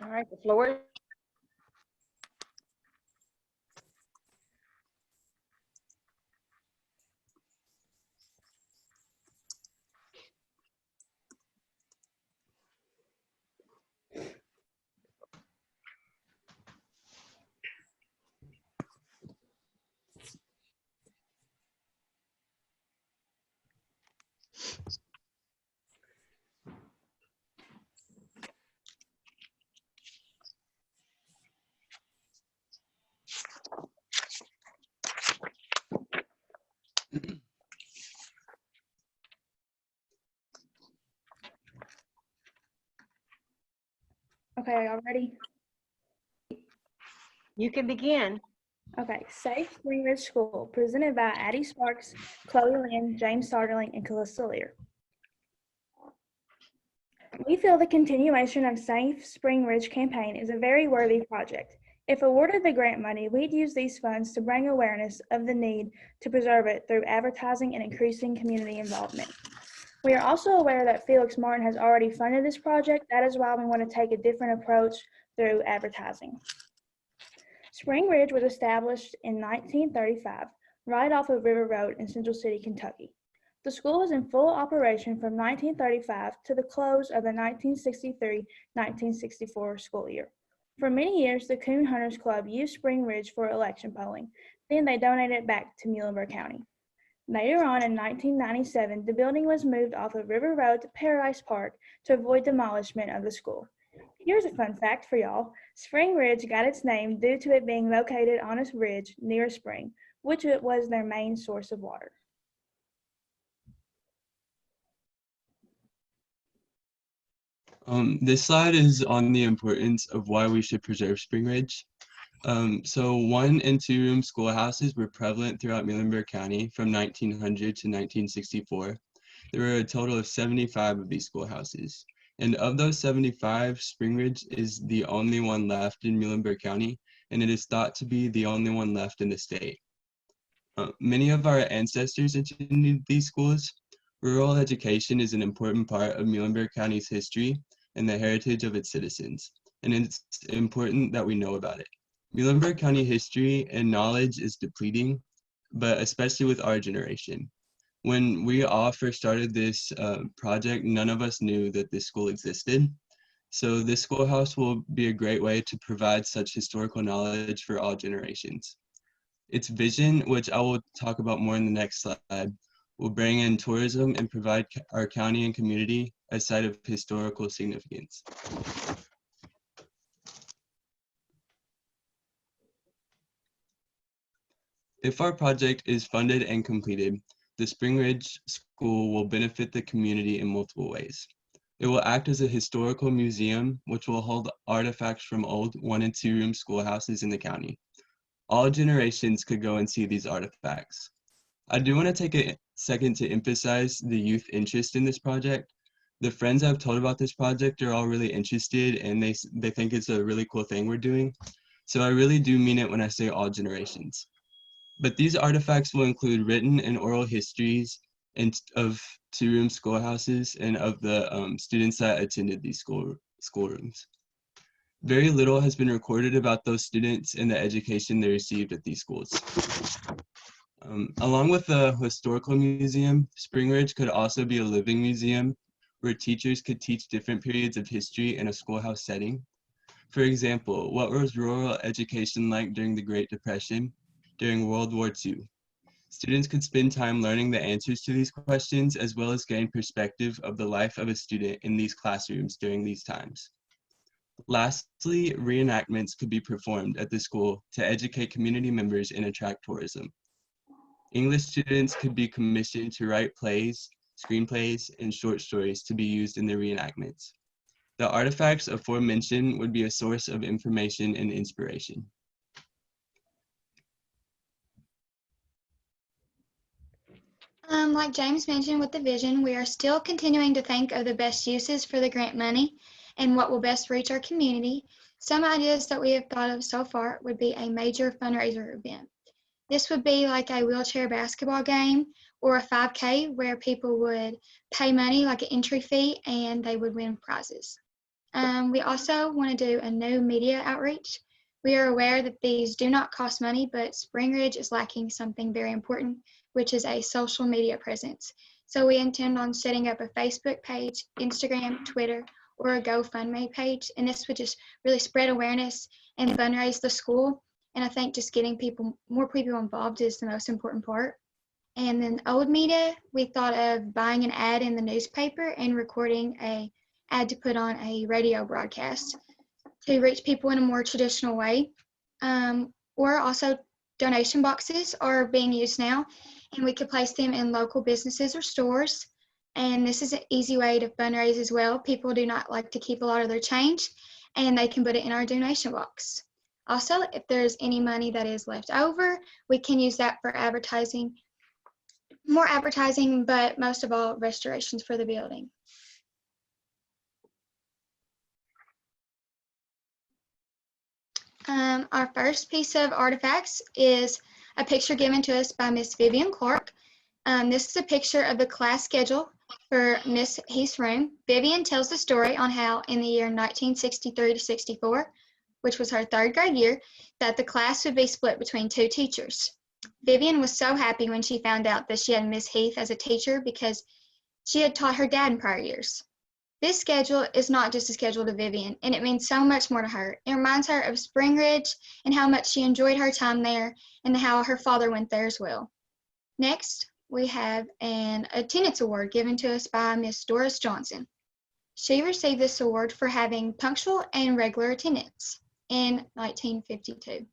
All right, the floor. Okay, y'all ready? You can begin. Okay, Safe Spring Ridge School, presented by Addie Sparks, Chloe Lynn, James Starling, and Calista Lear. We feel the continuation of Safe Spring Ridge campaign is a very worthy project. If awarded the grant money, we'd use these funds to bring awareness of the need to preserve it through advertising and increasing community involvement. We are also aware that Felix Martin has already funded this project. That is why we want to take a different approach through advertising. Spring Ridge was established in 1935, right off of River Road in Central City, Kentucky. The school was in full operation from 1935 to the close of the 1963-1964 school year. For many years, the Coon Hunters Club used Spring Ridge for election polling. Then they donated it back to Muhlenberg County. Later on in 1997, the building was moved off of River Road to Paradise Park to avoid demolishment of the school. Here's a fun fact for y'all. Spring Ridge got its name due to it being located on a ridge near a spring, which was their main source of water. This slide is on the importance of why we should preserve Spring Ridge. So 1- and 2-room schoolhouses were prevalent throughout Muhlenberg County from 1900 to 1964. There were a total of 75 of these schoolhouses. And of those 75, Spring Ridge is the only one left in Muhlenberg County, and it is thought to be the only one left in the state. Many of our ancestors attended these schools. Rural education is an important part of Muhlenberg County's history and the heritage of its citizens, and it's important that we know about it. Muhlenberg County history and knowledge is depleting, but especially with our generation. When we all first started this project, none of us knew that this school existed. So this schoolhouse will be a great way to provide such historical knowledge for all generations. Its vision, which I will talk about more in the next slide, will bring in tourism and provide our county and community a site of historical significance. If our project is funded and completed, the Spring Ridge School will benefit the community in multiple ways. It will act as a historical museum, which will hold artifacts from old 1- and 2-room schoolhouses in the county. All generations could go and see these artifacts. I do want to take a second to emphasize the youth interest in this project. The friends I've told about this project are all really interested, and they think it's a really cool thing we're doing. So I really do mean it when I say all generations. But these artifacts will include written and oral histories of 2-room schoolhouses and of the students that attended these schoolrooms. Very little has been recorded about those students and the education they received at these schools. Along with the historical museum, Spring Ridge could also be a living museum where teachers could teach different periods of history in a schoolhouse setting. For example, what was rural education like during the Great Depression, during World War II? Students could spend time learning the answers to these questions, as well as gain perspective of the life of a student in these classrooms during these times. Lastly, reenactments could be performed at the school to educate community members and attract tourism. English students could be commissioned to write plays, screenplays, and short stories to be used in the reenactments. The artifacts aforementioned would be a source of information and inspiration. Like James mentioned with the vision, we are still continuing to think of the best uses for the grant money and what will best reach our community. Some ideas that we have thought of so far would be a major fundraiser event. This would be like a wheelchair basketball game or a 5K where people would pay money like an entry fee and they would win prizes. We also want to do a new media outreach. We are aware that these do not cost money, but Spring Ridge is lacking something very important, which is a social media presence. So we intend on setting up a Facebook page, Instagram, Twitter, or a GoFundMe page, and this would just really spread awareness and fundraise the school. And I think just getting more people involved is the most important part. And then old media, we thought of buying an ad in the newspaper and recording a ad to put on a radio broadcast to reach people in a more traditional way. Or also donation boxes are being used now, and we could place them in local businesses or stores. And this is an easy way to fundraise as well. People do not like to keep a lot of their change, and they can put it in our donation box. Also, if there's any money that is left over, we can use that for advertising, more advertising, but most of all, restorations for the building. Our first piece of artifacts is a picture given to us by Miss Vivian Clark. This is a picture of the class schedule for Miss Heath's room. Vivian tells the story on how in the year 1963 to 64, which was her third grade year, that the class would be split between two teachers. Vivian was so happy when she found out that she had Miss Heath as a teacher because she had taught her dad in prior years. This schedule is not just a schedule to Vivian, and it means so much more to her. It reminds her of Spring Ridge and how much she enjoyed her time there and how her father went there as well. Next, we have an attendance award given to us by Miss Doris Johnson. She received this award for having punctual and regular attendance in 1952.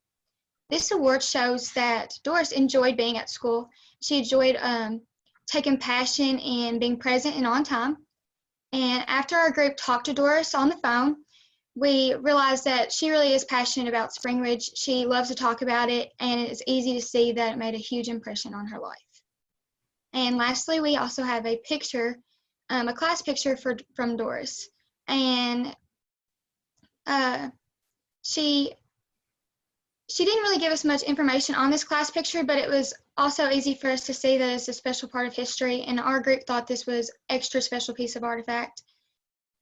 This award shows that Doris enjoyed being at school. She enjoyed taking passion in being present and on time. And after our group talked to Doris on the phone, we realized that she really is passionate about Spring Ridge. She loves to talk about it, and it's easy to see that it made a huge impression on her life. And lastly, we also have a picture, a class picture from Doris. And she didn't really give us much information on this class picture, but it was also easy for us to see that it's a special part of history, and our group thought this was extra special piece of artifact.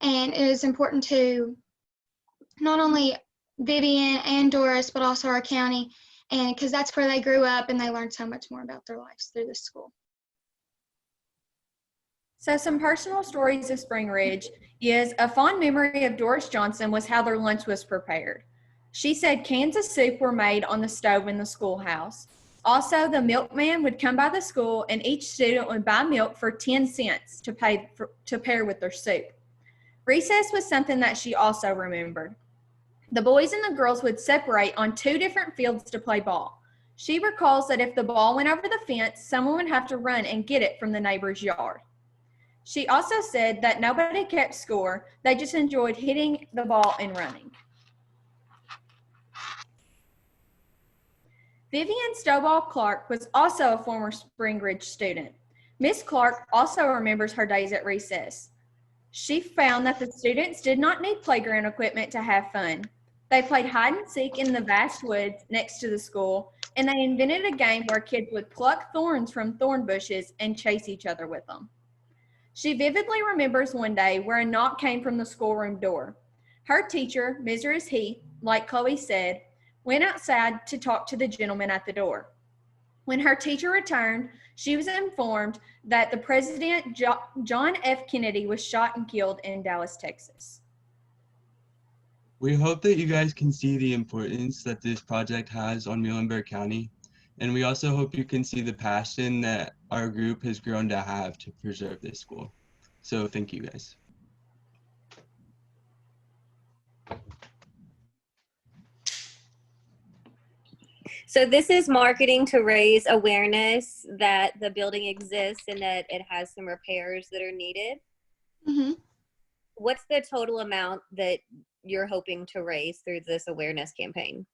And it is important to not only Vivian and Doris, but also our county, and because that's where they grew up and they learned so much more about their lives through this school. So some personal stories of Spring Ridge is a fond memory of Doris Johnson was how their lunch was prepared. She said cans of soup were made on the stove in the schoolhouse. Also, the milkman would come by the school and each student would buy milk for 10 cents to pair with their soup. Recess was something that she also remembered. The boys and the girls would separate on 2 different fields to play ball. She recalls that if the ball went over the fence, someone would have to run and get it from the neighbor's yard. She also said that nobody kept score, they just enjoyed hitting the ball and running. Vivian Stowball Clark was also a former Spring Ridge student. Miss Clark also remembers her days at recess. She found that the students did not need playground equipment to have fun. They played hide and seek in the vast woods next to the school, and they invented a game where kids would pluck thorns from thorn bushes and chase each other with them. She vividly remembers one day where a knock came from the schoolroom door. Her teacher, Mrs. Heath, like Chloe said, went outside to talk to the gentleman at the door. When her teacher returned, she was informed that the President John F. Kennedy was shot and killed in Dallas, Texas. We hope that you guys can see the importance that this project has on Muhlenberg County, and we also hope you can see the passion that our group has grown to have to preserve this school. So thank you guys. So this is marketing to raise awareness that the building exists and that it has some repairs that are needed. Mm-hmm. What's the total amount that you're hoping to raise through this awareness campaign?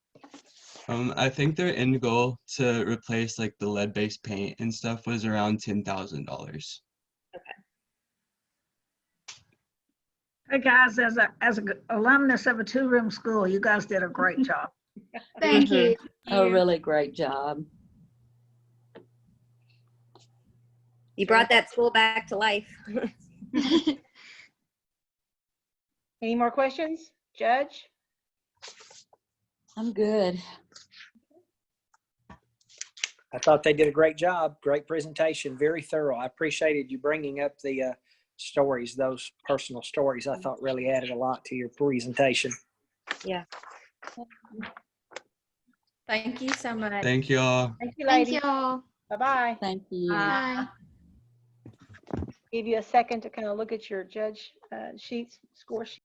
I think their end goal to replace like the lead-based paint and stuff was around $10,000. Hey guys, as an alumnus of a 2-room school, you guys did a great job. Thank you. A really great job. You brought that school back to life. Any more questions? Judge? I'm good. I thought they did a great job. Great presentation. Very thorough. I appreciated you bringing up the stories, those personal stories. I thought really added a lot to your presentation. Yeah. Thank you so much. Thank you all. Thank you, Thank ladies. y'all. Bye-bye. Thank you. Bye. Give you a second to kind of look at your judge sheets, score sheet.